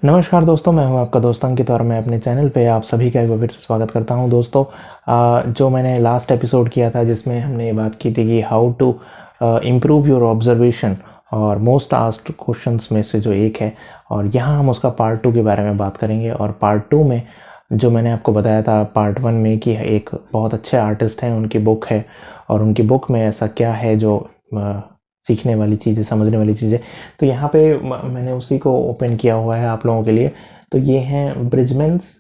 नमस्कार दोस्तों, मैं हूं आपका दोस्त अंकित और मैं अपने चैनल पे आप सभी का एक बार फिर से स्वागत करता हूं। दोस्तों, जो मैंने लास्ट एपिसोड किया था जिसमें हमने बात की थी कि how to improve your observation और मोस्ट आस्क्ड क्वेश्चंस में से जो एक है, और यहाँ हम उसका पार्ट 2 के बारे में बात करेंगे। और पार्ट 2 में जो मैंने आपको बताया था पार्ट 1 में कि एक बहुत अच्छे आर्टिस्ट हैं, उनकी बुक है और उनकी बुक में ऐसा क्या है जो सीखने वाली चीज़ें, समझने वाली चीज़ें, तो यहाँ पे मैंने उसी को ओपन किया हुआ है आप लोगों के लिए। तो ये हैं ब्रिजमैन्स।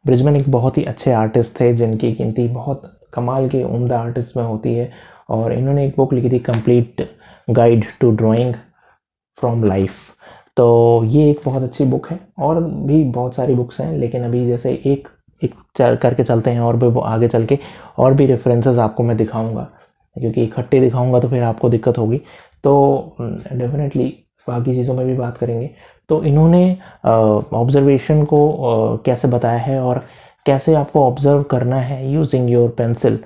ब्रिजमैन एक बहुत ही अच्छे आर्टिस्ट थे जिनकी गिनती बहुत कमाल के उम्दा आर्टिस्ट में होती है, और इन्होंने एक बुक लिखी थी, complete guide to drawing from life. तो ये एक बहुत अच्छी बुक है, और भी बहुत सारी बुक्स हैं, लेकिन अभी जैसे एक एक करके चलते हैं, और भी वो आगे चल के और भी रेफरेंसेस आपको मैं दिखाऊंगा, क्योंकि इकट्ठे दिखाऊंगा तो फिर आपको दिक्कत होगी। तो डेफिनेटली बाकी चीज़ों में भी बात करेंगे। तो इन्होंने ऑब्जर्वेशन को कैसे बताया है, और कैसे आपको ऑब्जर्व करना है यूजिंग योर पेंसिल,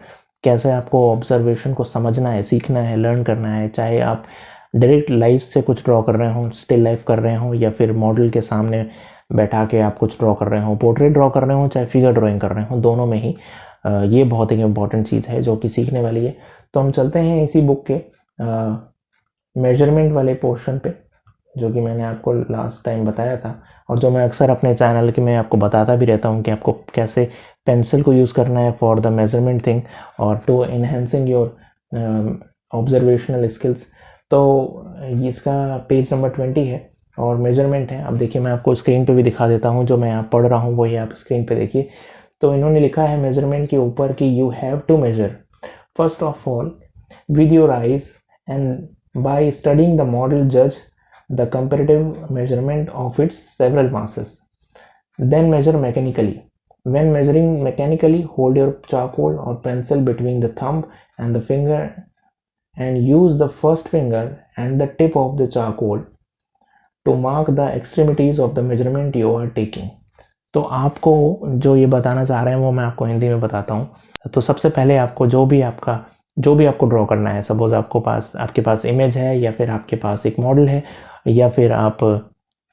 कैसे आपको ऑब्जर्वेशन को समझना है, सीखना है, लर्न करना है। चाहे आप डायरेक्ट लाइफ से कुछ ड्रॉ कर रहे हो, स्टिल लाइफ कर रहे हो, या फिर मॉडल के सामने बैठा के आप कुछ ड्रॉ कर रहे हो, पोर्ट्रेट ड्रॉ कर रहे हो, चाहे फिगर ड्राइंग कर रहे हो, दोनों में ही ये बहुत एक इम्पॉर्टेंट चीज़ है जो कि सीखने वाली है। तो हम चलते हैं इसी बुक के मेजरमेंट वाले पोर्शन पे, जो कि मैंने आपको लास्ट टाइम बताया था, और जो मैं अक्सर अपने चैनल के में आपको बताता भी रहता हूँ कि आपको कैसे पेंसिल को यूज़ करना है फॉर द मेजरमेंट थिंग और to enhancing your observational skills. तो इसका पेज नंबर 20 है और मेजरमेंट है। अब देखिए, मैं आपको स्क्रीन पे भी दिखा देता हूँ, जो मैं यहाँ पढ़ रहा हूँ वही आप स्क्रीन पे देखिए। तो इन्होंने लिखा है मेजरमेंट के ऊपर कि you have to measure first of all with your eyes, and by studying the model judge the comparative measurement of its several masses. Then measure mechanically. When measuring mechanically, hold your charcoal or pencil between the thumb and the finger and use the first finger and the tip of the charcoal to mark the extremities of the measurement you are taking. तो आपको जो ये बताना चाह रहे हैं वो मैं आपको हिंदी में बताता हूँ। तो सबसे पहले आपको जो भी आपको ड्रॉ करना है, सपोज आपके पास इमेज है, या फिर आपके पास एक मॉडल है, या फिर आप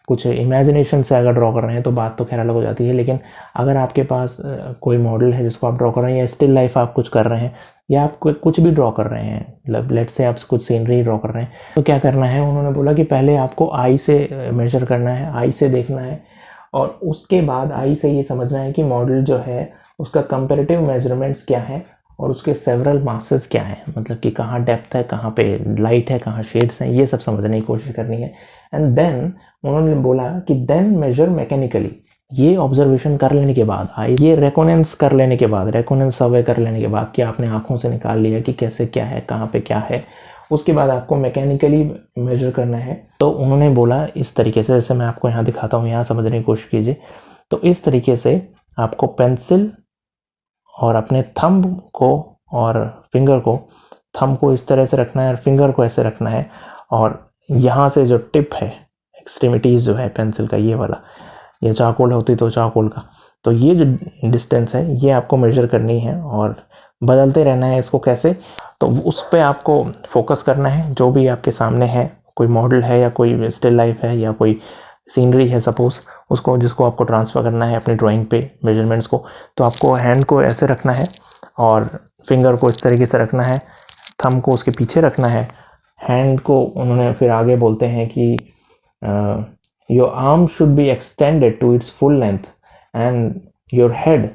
कुछ इमेजिनेशन से अगर ड्रॉ कर रहे हैं तो बात तो खैर अलग हो जाती है। लेकिन अगर आपके पास कोई मॉडल है जिसको आप ड्रॉ कर रहे हैं, या स्टिल लाइफ आप कुछ कर रहे हैं, या आप कुछ भी ड्रॉ कर रहे हैं, मतलब लेट से आप कुछ सीनरी ड्रॉ कर रहे हैं, तो क्या करना है, उन्होंने बोला कि पहले आपको आई से मेजर करना है, आई से देखना है, और उसके बाद आई से ये समझना है कि मॉडल जो है उसका कंपेरेटिव मेजरमेंट्स क्या है और उसके सेवरल मासेस क्या हैं, मतलब कि कहाँ डेप्थ है, कहाँ पे लाइट है, कहाँ शेड्स हैं, ये सब समझने की कोशिश करनी है। एंड देन उन्होंने बोला कि देन मेजर मैकेनिकली। ये ऑब्जर्वेशन कर लेने के बाद, ये रेकोनेंस कर लेने के बाद, रेकोनेंस सर्वे कर लेने के बाद कि आपने आंखों से निकाल लिया कि कैसे क्या है, कहाँ पे क्या है, उसके बाद आपको मैकेनिकली मेजर करना है। तो उन्होंने बोला इस तरीके से, जैसे मैं आपको यहाँ दिखाता हूँ, यहाँ समझने की कोशिश कीजिए। तो इस तरीके से आपको पेंसिल और अपने थंब को और फिंगर को, थंब को इस तरह से रखना है और फिंगर को ऐसे रखना है, और यहाँ से जो टिप है, एक्सट्रीमिटीज़ जो है पेंसिल का, ये वाला, ये चारकोल होती तो चारकोल का, तो ये जो डिस्टेंस है ये आपको मेजर करनी है और बदलते रहना है इसको। कैसे? तो उस पर आपको फोकस करना है, जो भी आपके सामने है, कोई मॉडल है या कोई स्टिल लाइफ है या कोई सीनरी है सपोज, उसको जिसको आपको ट्रांसफ़र करना है अपनी ड्राइंग पे मेजरमेंट्स को, तो आपको हैंड को ऐसे रखना है और फिंगर को इस तरीके से रखना है, थंब को उसके पीछे रखना है, हैंड को उन्होंने फिर आगे बोलते हैं कि your arm should be extended to its full length and your head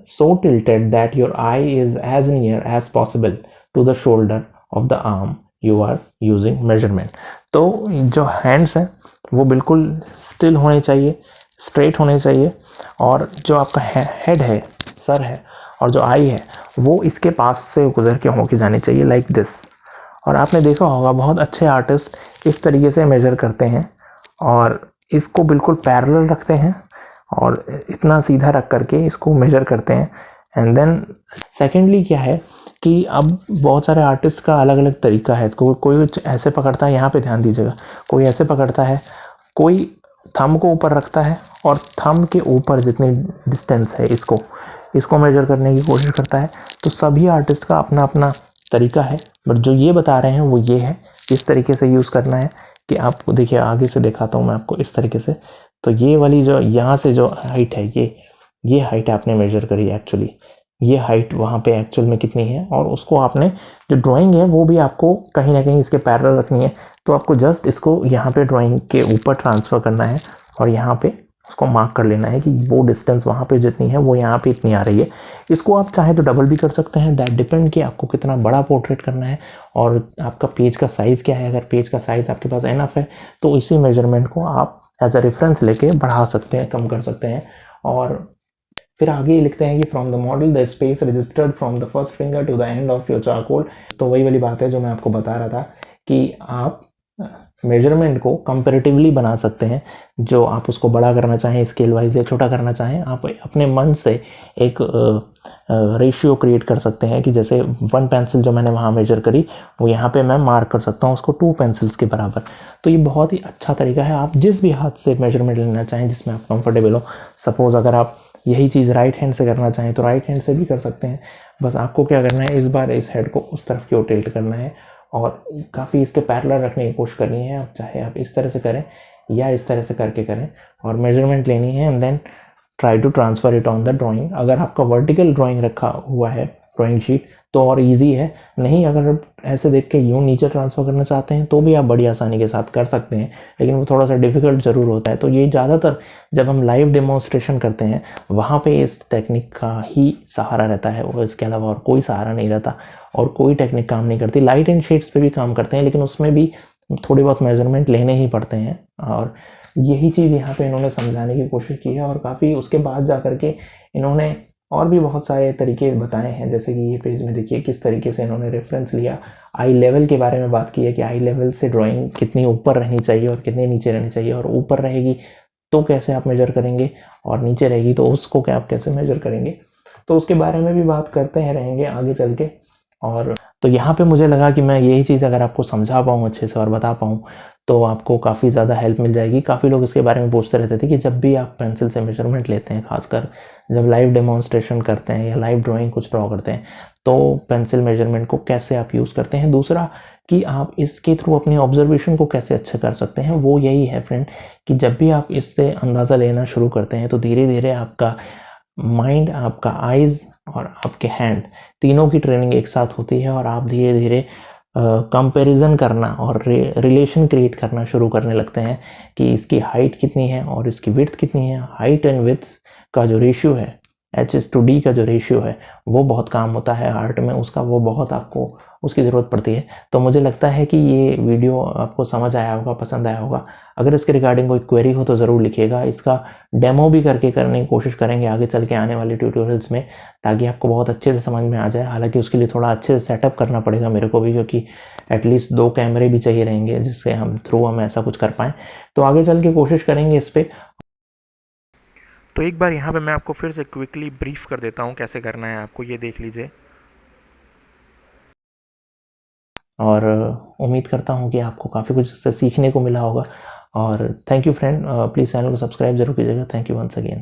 so tilted that your eye is as near as possible to the shoulder of the arm you are using measurement. तो जो hands हैं वो बिल्कुल still होने चाहिए, straight होने चाहिए, और जो आपका हेड है, सर है, और जो आई है वो इसके पास से गुजर के होके जानी चाहिए, लाइक दिस। और आपने देखा होगा बहुत अच्छे आर्टिस्ट इस तरीके से मेजर करते हैं और इसको बिल्कुल पैरेलल रखते हैं और इतना सीधा रख करके इसको मेजर करते हैं। एंड देन सेकेंडली क्या है कि अब बहुत सारे आर्टिस्ट का अलग अलग तरीका है। कोई ऐसे पकड़ता है, यहाँ पे ध्यान दीजिएगा, कोई ऐसे पकड़ता है, कोई थंब को ऊपर रखता है और थंब के ऊपर जितनी डिस्टेंस है इसको मेजर करने की कोशिश करता है। तो सभी आर्टिस्ट का अपना अपना तरीका है, बट जो ये बता रहे हैं वो ये है, इस तरीके से यूज़ करना है कि आपको देखिए, आगे से दिखाता हूँ मैं आपको इस तरीके से। तो ये वाली जो यहाँ से जो हाइट है, ये हाइट आपने मेजर करी एक्चुअली, ये हाइट वहाँ पे एक्चुअल में कितनी है, और उसको आपने जो ड्राइंग है वो भी आपको कहीं ना कहीं इसके पैरेलल रखनी है। तो आपको जस्ट इसको यहाँ पे ड्राइंग के ऊपर ट्रांसफ़र करना है और यहाँ पे उसको मार्क कर लेना है कि वो डिस्टेंस वहाँ पे जितनी है वो यहाँ पे इतनी आ रही है। इसको आप चाहे तो डबल भी कर सकते हैं, दैट डिपेंड कि आपको कितना बड़ा पोर्ट्रेट करना है और आपका पेज का साइज़ क्या है। अगर पेज का साइज़ आपके पास एनफ है तो इसी मेजरमेंट को आप एज अ रेफरेंस लेके बढ़ा सकते हैं, कम कर सकते हैं। और फिर आगे लिखते हैं कि from the model the space registered from the first finger to the end of your charcoal. तो वही वाली बात है जो मैं आपको बता रहा था कि आप मेजरमेंट को कंपेरेटिवली बना सकते हैं। जो आप उसको बड़ा करना चाहें स्केल वाइज या छोटा करना चाहें, आप अपने मन से एक रेशियो क्रिएट कर सकते हैं कि जैसे 1 पेंसिल जो मैंने वहाँ मेजर करी वो यहाँ पे मैं मार्क कर सकता हूँ उसको 2 पेंसिल्स के बराबर। तो ये बहुत ही अच्छा तरीका है, आप जिस भी हाथ से मेजरमेंट लेना चाहें जिसमें आप कंफर्टेबल हो। सपोज़ अगर आप यही चीज़ राइट हैंड से करना चाहें तो राइट हैंड से भी कर सकते हैं। बस आपको क्या करना है, इस बार इस हेड को उस तरफ की ओर टिल्ट करना है और काफ़ी इसके पैरेलल रखने की कोशिश करनी है। आप चाहे आप इस तरह से करें या इस तरह से करके करें और मेजरमेंट लेनी है and then try to transfer it on the drawing. अगर आपका वर्टिकल ड्राइंग रखा हुआ है ड्राइंग शीट तो और इजी है, नहीं अगर आप ऐसे देख के यूँ नीचे ट्रांसफ़र करना चाहते हैं तो भी आप बड़ी आसानी के साथ कर सकते हैं, लेकिन वो थोड़ा सा डिफ़िकल्ट ज़रूर होता है। तो ये ज़्यादातर जब हम लाइव डेमोन्स्ट्रेशन करते हैं वहाँ पे इस टेक्निक का ही सहारा रहता है, और इसके अलावा और कोई सहारा नहीं रहता और कोई टेक्निक काम नहीं करती। लाइट एंड शेड्स पे भी काम करते हैं लेकिन उसमें भी थोड़ी बहुत मेजरमेंट लेने ही पड़ते हैं, और यही चीज़ यहाँ पे इन्होंने समझाने की कोशिश की है। और काफ़ी उसके बाद जा कर के इन्होंने और भी बहुत सारे तरीके बताए हैं, जैसे कि ये पेज में देखिए किस तरीके से इन्होंने रेफरेंस लिया। आई लेवल के बारे में बात की है कि आई लेवल से ड्राइंग कितनी ऊपर रहनी चाहिए और कितनी नीचे रहनी चाहिए, और ऊपर रहेगी तो कैसे आप मेजर करेंगे और नीचे रहेगी तो उसको क्या आप कैसे मेजर करेंगे। तो उसके बारे में भी बात करते हैं रहेंगे आगे चल के। और तो यहाँ पे मुझे लगा कि मैं यही चीज़ अगर आपको समझा पाऊँ अच्छे से और बता पाऊँ तो आपको काफ़ी ज़्यादा हेल्प मिल जाएगी। काफ़ी लोग इसके बारे में पूछते रहते थे कि जब भी आप पेंसिल से मेजरमेंट लेते हैं, खासकर जब लाइव डेमोन्स्ट्रेशन करते हैं या लाइव ड्राइंग कुछ ड्रॉ करते हैं, तो पेंसिल मेजरमेंट को कैसे आप यूज़ करते हैं। दूसरा कि आप इसके थ्रू अपनी ऑब्जर्वेशन को कैसे अच्छा कर सकते हैं, वो यही है फ्रेंड कि जब भी आप इससे अंदाज़ा लेना शुरू करते हैं तो धीरे धीरे आपका माइंड, आपका आइज़ और आपके हैंड तीनों की ट्रेनिंग एक साथ होती है और आप धीरे धीरे कंपैरिजन करना और रिलेशन क्रिएट करना शुरू करने लगते हैं कि इसकी हाइट कितनी है और इसकी विड्थ कितनी है। हाइट एंड विड्थ का जो रेशियो है, H/D का जो रेशियो है वो बहुत काम होता है आर्ट में, उसका वो बहुत आपको उसकी ज़रूरत पड़ती है। तो मुझे लगता है कि ये वीडियो आपको समझ आया होगा, पसंद आया होगा। अगर इसके रिगार्डिंग कोई क्वेरी हो तो ज़रूर लिखिएगा। इसका डेमो भी करके करने की कोशिश करेंगे आगे चल के आने वाले ट्यूटोरियल्स में, ताकि आपको बहुत अच्छे से समझ में आ जाए। हालांकि उसके लिए थोड़ा अच्छे से सेटअप करना पड़ेगा मेरे को भी, क्योंकि एटलीस्ट 2 कैमरे भी चाहिए रहेंगे जिससे हम थ्रू हम ऐसा कुछ कर पाएँ। तो आगे चल के कोशिश करेंगे इस पर। तो एक बार यहाँ पे मैं आपको फिर से क्विकली ब्रीफ कर देता हूँ कैसे करना है आपको, ये देख लीजिए। और उम्मीद करता हूँ कि आपको काफ़ी कुछ इससे सीखने को मिला होगा। और thank you friend, please channel को सब्सक्राइब जरूर कीजिएगा। Thank you once again.